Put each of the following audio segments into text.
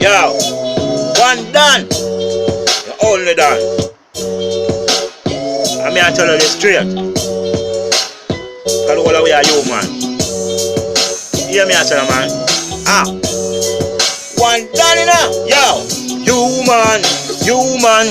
Yo, one done, the only done. I mean, I tell you this straight. Cause all we are human. Hear me, I tell you, man. One done enough. Yo, human.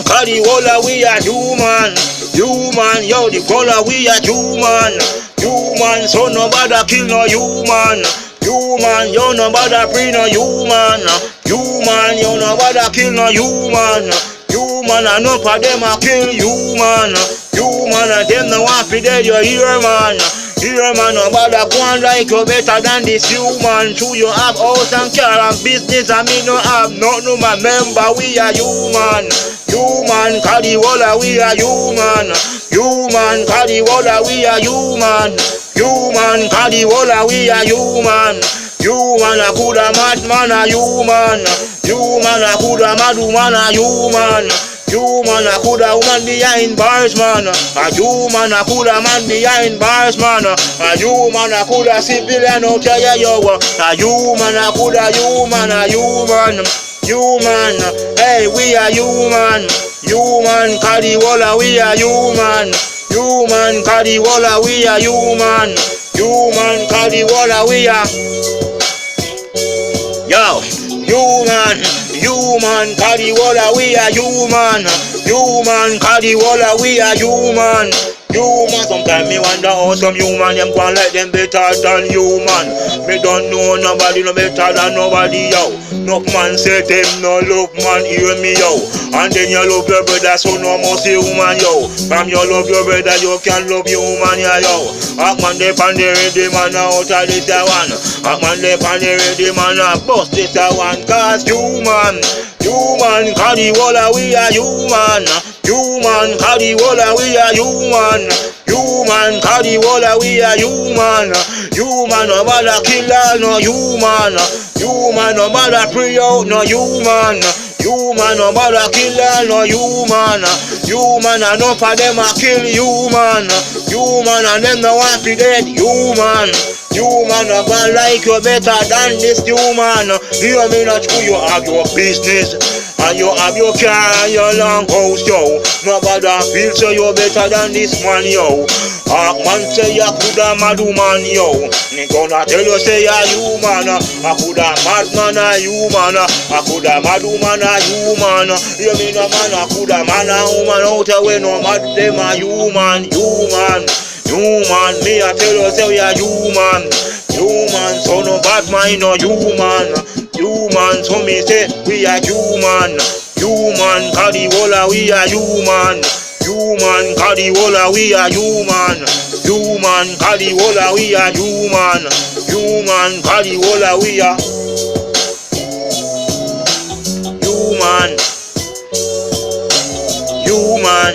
Cause the whole we are human. Human, yo, the color we are human. Human, so nobody kill no human. Human, yo, nobody free no human. Human, yo, nobody kill no human. Human, enough of them a kill human. Human, and them no want to dead, you hear, man. Hear, man, nobody go on like you better than this human. True, you have house and car and business, and me no have nothing, my member, we are human. Human, cause the whole we are human. Human, cause the whole we are human. Human, cause the whole we are human. Human, a coulda mad man a human. Human, a coulda mad woman a human. Human, a coulda woman behind bars, man. A human, a coulda man behind bars, man. A human, a coulda civilian out here, yo. A human, a coulda human, a human. Human, hey, we are human. Human, cause the whole we are human. Human, cause the whole we are human. Human, cause the whole we are. Yo, human, cause the whole we are human. Human, cause the whole we are human. Human, sometimes me wonder how some human them go like them better than human. Me don't know nobody no better than nobody, yo. No man say them no love man, hear me, yo. And then you love your brother, so no more say woman, yo. From you love your brother, you can love your woman, yeah, yo. Man they pan the ready man out of this one. Man they pan the ready man bust this one. Cause human, cause the whole we are human. Human, cause the whole we are human. Human, cause the whole we are human. Human, no matter killer, no human. Human, no matter pray out, no human. Human, no matter killer, no human. Human, enough of them a kill human. Human, and them no want to dead human. Human, no man like you better than this human. You mean that you have your business. And you have your car and your long house, yo. Nobody feels so you better than this man, yo. Man say you coulda mad woman, yo. Me gonna tell you say you human. I coulda mad man a human. I coulda mad woman a human. You mean a man I coulda man a woman out away no mad them a human. Human, me I tell you say you human. Human, so no bad mind no human. Human, so me say we are human. Human, cause the whole we are human. Human, cause the whole we are human. Human, cause the whole we are human. Human, cause the whole we are human. Human.